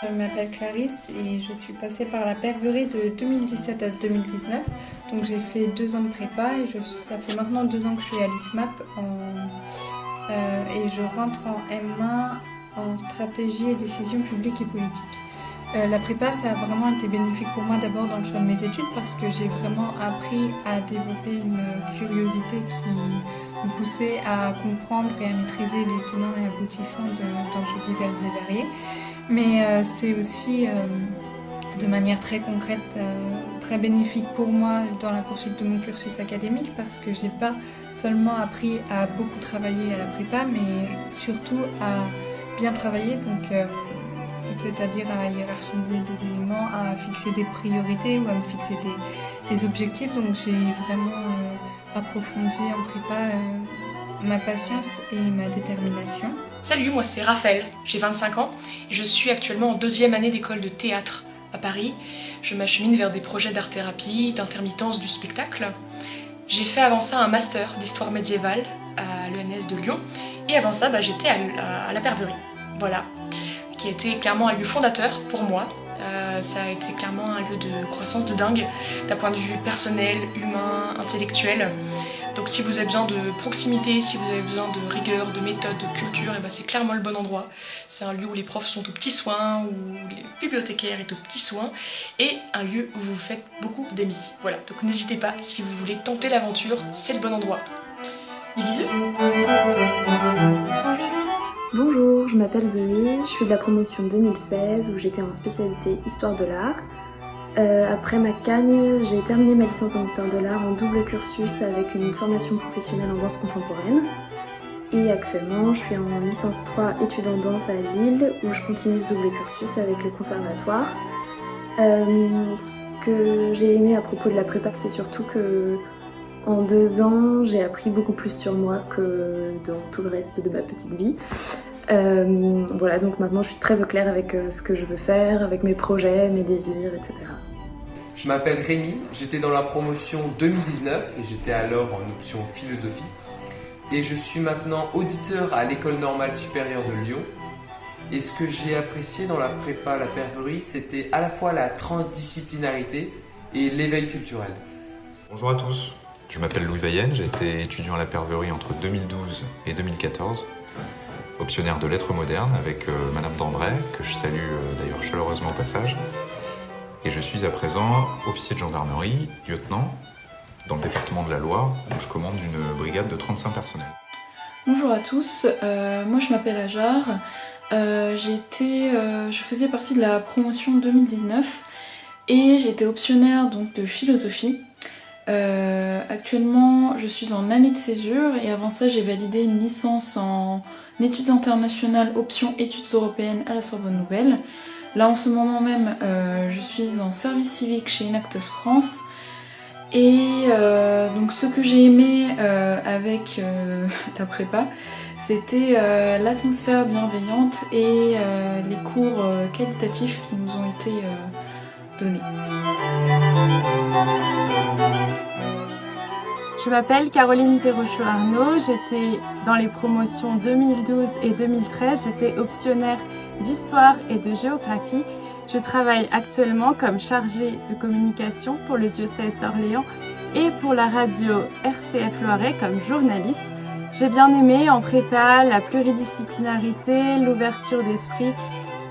Je m'appelle Clarisse et je suis passée par la Perverie de 2017 à 2019. Donc j'ai fait 2 ans de prépa et ça fait maintenant 2 ans que je suis à l'ISMAP et je rentre en M1 en stratégie et décision publique et politique. La prépa, ça a vraiment été bénéfique pour moi d'abord dans le choix de mes études parce que j'ai vraiment appris à développer une curiosité qui me poussait à comprendre et à maîtriser les tenants et aboutissants d'enjeux divers et variés. Mais c'est aussi de manière très concrète, très bénéfique pour moi dans la poursuite de mon cursus académique parce que j'ai pas seulement appris à beaucoup travailler à la prépa, mais surtout à bien travailler, c'est-à-dire à hiérarchiser des éléments, à fixer des priorités ou à me fixer des objectifs. Donc j'ai vraiment approfondi en prépa ma patience et ma détermination. Salut, moi c'est Raphaël, j'ai 25 ans et je suis actuellement en 2e année d'école de théâtre à Paris. Je m'achemine vers des projets d'art-thérapie, d'intermittence du spectacle. J'ai fait avant ça un master d'histoire médiévale à l'ENS de Lyon et avant ça j'étais à la Perverie, voilà, qui a été clairement un lieu fondateur pour moi. Ça a été clairement un lieu de croissance de dingue d'un point de vue personnel, humain, intellectuel. Donc si vous avez besoin de proximité, si vous avez besoin de rigueur, de méthode, de culture, c'est clairement le bon endroit. C'est un lieu où les profs sont aux petits soins, où les bibliothécaires est aux petits soins, et un lieu où vous faites beaucoup d'amis. Voilà, donc n'hésitez pas, si vous voulez tenter l'aventure, c'est le bon endroit. Des bisous. Bonjour, je m'appelle Zoé, je suis de la promotion 2016 où j'étais en spécialité Histoire de l'art. Après ma cagne, j'ai terminé ma licence en Histoire de l'art en double cursus avec une formation professionnelle en danse contemporaine. Et actuellement, je suis en licence 3 études en danse à Lille où je continue ce double cursus avec le conservatoire. Ce que j'ai aimé à propos de la prépa, c'est surtout que en 2 ans, j'ai appris beaucoup plus sur moi que dans tout le reste de ma petite vie. Voilà, donc maintenant je suis très au clair avec ce que je veux faire, avec mes projets, mes désirs, etc. Je m'appelle Rémi, j'étais dans la promotion 2019 et j'étais alors en option philosophie. Et je suis maintenant auditeur à l'École normale supérieure de Lyon. Et ce que j'ai apprécié dans la prépa à la Perverie, c'était à la fois la transdisciplinarité et l'éveil culturel. Bonjour à tous, je m'appelle Louis Vaillenne, j'ai été étudiant à la Perverie entre 2012 et 2014. Optionnaire de lettres modernes avec Madame Dandray, que je salue d'ailleurs chaleureusement au passage. Et je suis à présent officier de gendarmerie, lieutenant, dans le département de la Loire, où je commande une brigade de 35 personnels. Bonjour à tous, moi je m'appelle Ajar, je faisais partie de la promotion 2019 et j'étais optionnaire donc, de philosophie. Actuellement je suis en année de césure et avant ça j'ai validé une licence en études internationales option études européennes à la Sorbonne Nouvelle. Là en ce moment même je suis en service civique chez Enactus France et donc ce que j'ai aimé avec ta prépa c'était l'atmosphère bienveillante et les cours qualitatifs qui nous ont été donnés. Je m'appelle Caroline Perrochot-Arnaud, j'étais dans les promotions 2012 et 2013, j'étais optionnaire d'histoire et de géographie. Je travaille actuellement comme chargée de communication pour le diocèse d'Orléans et pour la radio RCF Loiret comme journaliste. J'ai bien aimé en prépa la pluridisciplinarité, l'ouverture d'esprit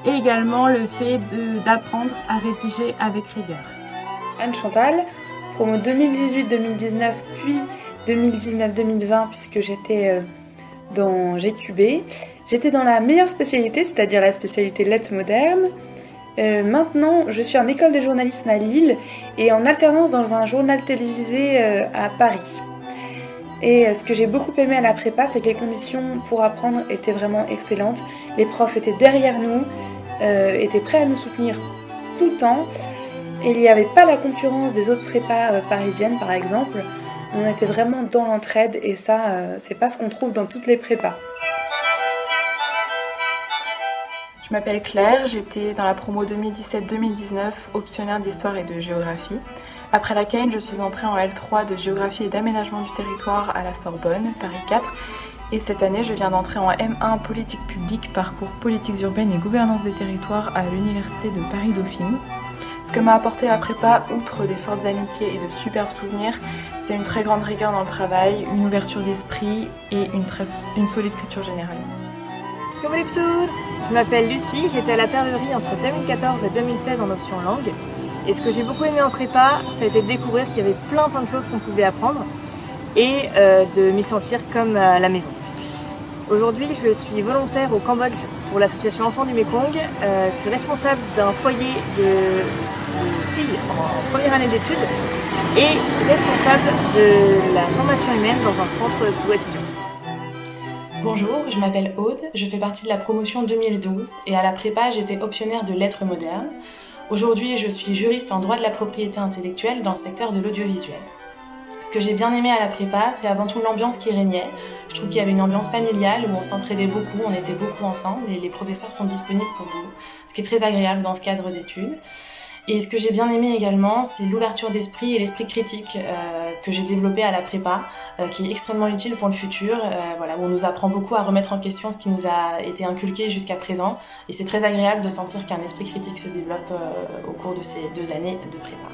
et également le fait d'apprendre à rédiger avec rigueur. Anne Chantal, promo 2018-2019 puis 2019-2020 puisque j'étais dans GQB. J'étais dans la meilleure spécialité, c'est-à-dire la spécialité lettres modernes. Maintenant, je suis en école de journalisme à Lille et en alternance dans un journal télévisé à Paris. Et ce que j'ai beaucoup aimé à la prépa, c'est que les conditions pour apprendre étaient vraiment excellentes. Les profs étaient derrière nous, étaient prêts à nous soutenir tout le temps. Et il n'y avait pas la concurrence des autres prépas parisiennes, par exemple. On était vraiment dans l'entraide et ça, c'est pas ce qu'on trouve dans toutes les prépas. Je m'appelle Claire, j'étais dans la promo 2017-2019, optionnaire d'histoire et de géographie. Après laquelle je suis entrée en L3 de géographie et d'aménagement du territoire à la Sorbonne, Paris 4. Et cette année, je viens d'entrer en M1 politique publique, parcours politiques urbaines et gouvernance des territoires à l'université de Paris-Dauphine. Ce que m'a apporté la prépa, outre des fortes amitiés et de superbes souvenirs, c'est une très grande rigueur dans le travail, une ouverture d'esprit et une solide culture générale. Je m'appelle Lucie, j'étais à la Perverie entre 2014 et 2016 en option langue. Et ce que j'ai beaucoup aimé en prépa, ça a été de découvrir qu'il y avait plein de choses qu'on pouvait apprendre et de m'y sentir comme à la maison. Aujourd'hui, je suis volontaire au Cambodge pour l'association Enfants du Mékong. Je suis responsable d'un foyer de filles en première année d'études et responsable de la formation humaine dans un centre pour étudiants. Bonjour, je m'appelle Aude, je fais partie de la promotion 2012 et à la prépa j'étais optionnaire de lettres modernes. Aujourd'hui je suis juriste en droit de la propriété intellectuelle dans le secteur de l'audiovisuel. Ce que j'ai bien aimé à la prépa, c'est avant tout l'ambiance qui régnait. Je trouve qu'il y avait une ambiance familiale où on s'entraidait beaucoup, on était beaucoup ensemble et les professeurs sont disponibles pour vous, ce qui est très agréable dans ce cadre d'études. Et ce que j'ai bien aimé également, c'est l'ouverture d'esprit et l'esprit critique que j'ai développé à la prépa, qui est extrêmement utile pour le futur, où on nous apprend beaucoup à remettre en question ce qui nous a été inculqué jusqu'à présent. Et c'est très agréable de sentir qu'un esprit critique se développe au cours de ces 2 années de prépa.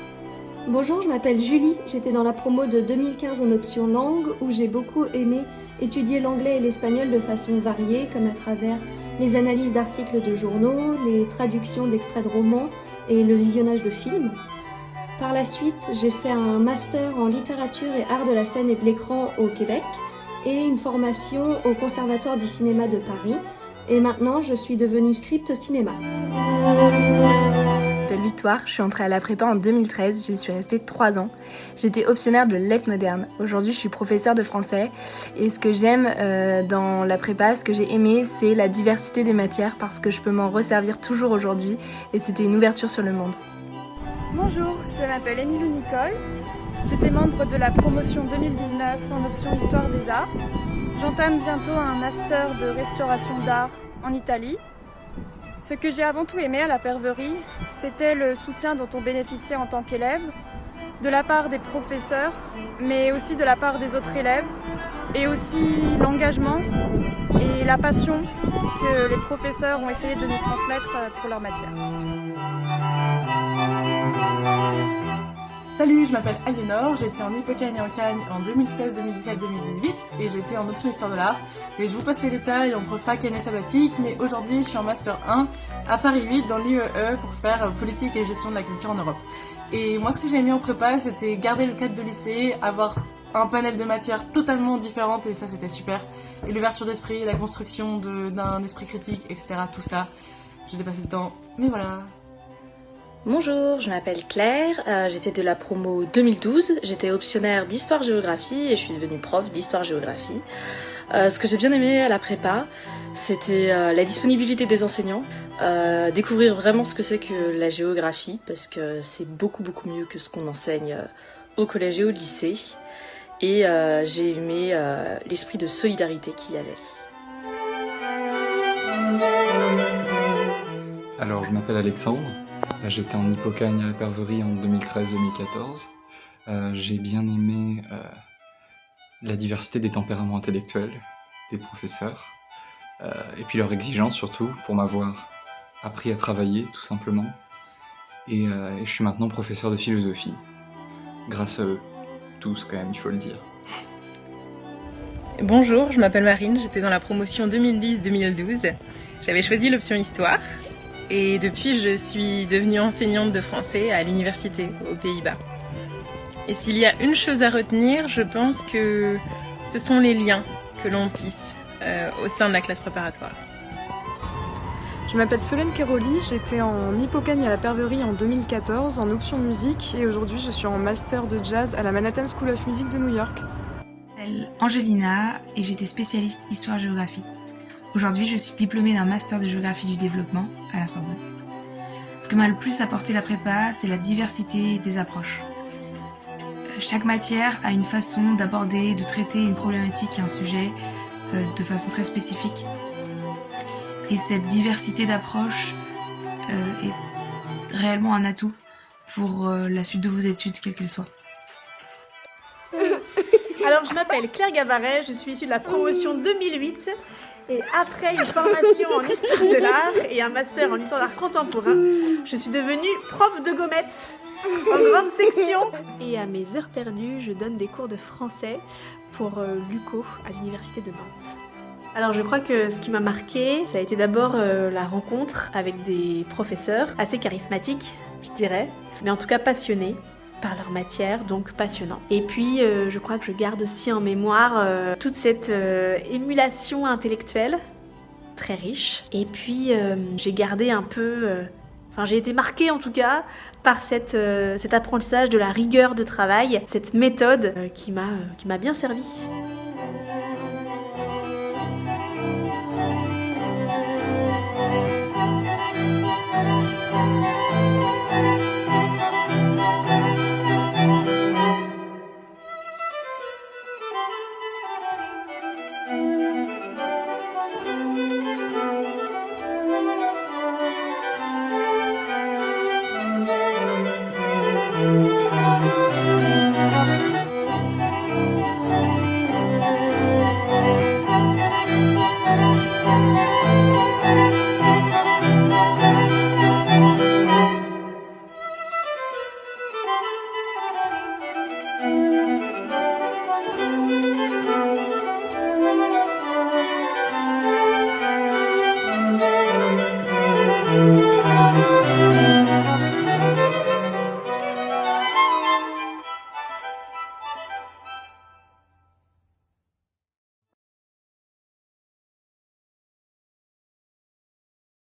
Bonjour, je m'appelle Julie, j'étais dans la promo de 2015 en option langue où j'ai beaucoup aimé étudier l'anglais et l'espagnol de façon variée, comme à travers les analyses d'articles de journaux, les traductions d'extraits de romans et le visionnage de films. Par la suite, j'ai fait un master en littérature et art de la scène et de l'écran au Québec et une formation au Conservatoire du cinéma de Paris. Et maintenant, je suis devenue script cinéma. Je m'appelle Victoire, je suis entrée à la prépa en 2013, j'y suis restée 3 ans. J'étais optionnaire de lettres modernes. Aujourd'hui, je suis professeure de français et ce que j'aime dans la prépa, ce que j'ai aimé, c'est la diversité des matières parce que je peux m'en resservir toujours aujourd'hui et c'était une ouverture sur le monde. Bonjour, je m'appelle Émilie Nicole. J'étais membre de la promotion 2019 en option Histoire des Arts. J'entame bientôt un master de restauration d'art en Italie. Ce que j'ai avant tout aimé à la Perverie, c'était le soutien dont on bénéficiait en tant qu'élève, de la part des professeurs, mais aussi de la part des autres élèves, et aussi l'engagement et la passion que les professeurs ont essayé de nous transmettre pour leur matière. Salut, je m'appelle Aliénor, j'étais en Hippocagne et en Cagne en 2016, 2017, 2018 et j'étais en option Histoire de l'art. Et je vous passe les détails entre fac et année sabbatique, mais aujourd'hui je suis en Master 1 à Paris 8 dans l'UEE pour faire politique et gestion de la culture en Europe. Et moi ce que j'ai aimé en prépa, c'était garder le cadre de lycée, avoir un panel de matières totalement différentes et ça c'était super. Et l'ouverture d'esprit, la construction d'un esprit critique, etc. Tout ça, j'ai dépassé le temps, mais voilà. Bonjour, je m'appelle Claire, j'étais de la promo 2012, j'étais optionnaire d'histoire-géographie et je suis devenue prof d'histoire-géographie. Ce que j'ai bien aimé à la prépa, c'était la disponibilité des enseignants, découvrir vraiment ce que c'est que la géographie, parce que c'est beaucoup mieux que ce qu'on enseigne au collège et au lycée. Et j'ai aimé l'esprit de solidarité qu'il y avait. Alors, je m'appelle Alexandre. Là, j'étais en Hippocagne à la Perverie en 2013-2014. J'ai bien aimé la diversité des tempéraments intellectuels des professeurs et puis leur exigence surtout pour m'avoir appris à travailler tout simplement. Et je suis maintenant professeur de philosophie grâce à eux tous quand même, il faut le dire. Bonjour, je m'appelle Marine, j'étais dans la promotion 2010-2012. J'avais choisi l'option Histoire. Et depuis, je suis devenue enseignante de français à l'université aux Pays-Bas. Et s'il y a une chose à retenir, je pense que ce sont les liens que l'on tisse au sein de la classe préparatoire. Je m'appelle Solène Kéroli, j'étais en Hippocagne à la Perverie en 2014 en option musique et aujourd'hui je suis en master de jazz à la Manhattan School of Music de New York. Je m'appelle Angelina et j'étais spécialiste histoire-géographie. Aujourd'hui, je suis diplômée d'un master de géographie du développement à la Sorbonne. Ce que m'a le plus apporté la prépa, c'est la diversité des approches. Chaque matière a une façon d'aborder, de traiter une problématique et un sujet de façon très spécifique. Et cette diversité d'approches est réellement un atout pour la suite de vos études, quelles qu'elles soient. Alors, je m'appelle Claire Gabaret, je suis issue de la promotion 2008 et après une formation en histoire de l'art et un master en histoire de l'art contemporain, je suis devenue prof de gommette en grande section. Et à mes heures perdues, je donne des cours de français pour l'UCO à l'université de Nantes. Alors je crois que ce qui m'a marqué, ça a été d'abord la rencontre avec des professeurs assez charismatiques, je dirais, mais en tout cas passionnés par leur matière, donc passionnant. Et puis je crois que je garde aussi en mémoire toute cette émulation intellectuelle, très riche. Et puis j'ai gardé un peu... j'ai été marquée en tout cas par cet apprentissage de la rigueur de travail, cette méthode qui m'a bien servi.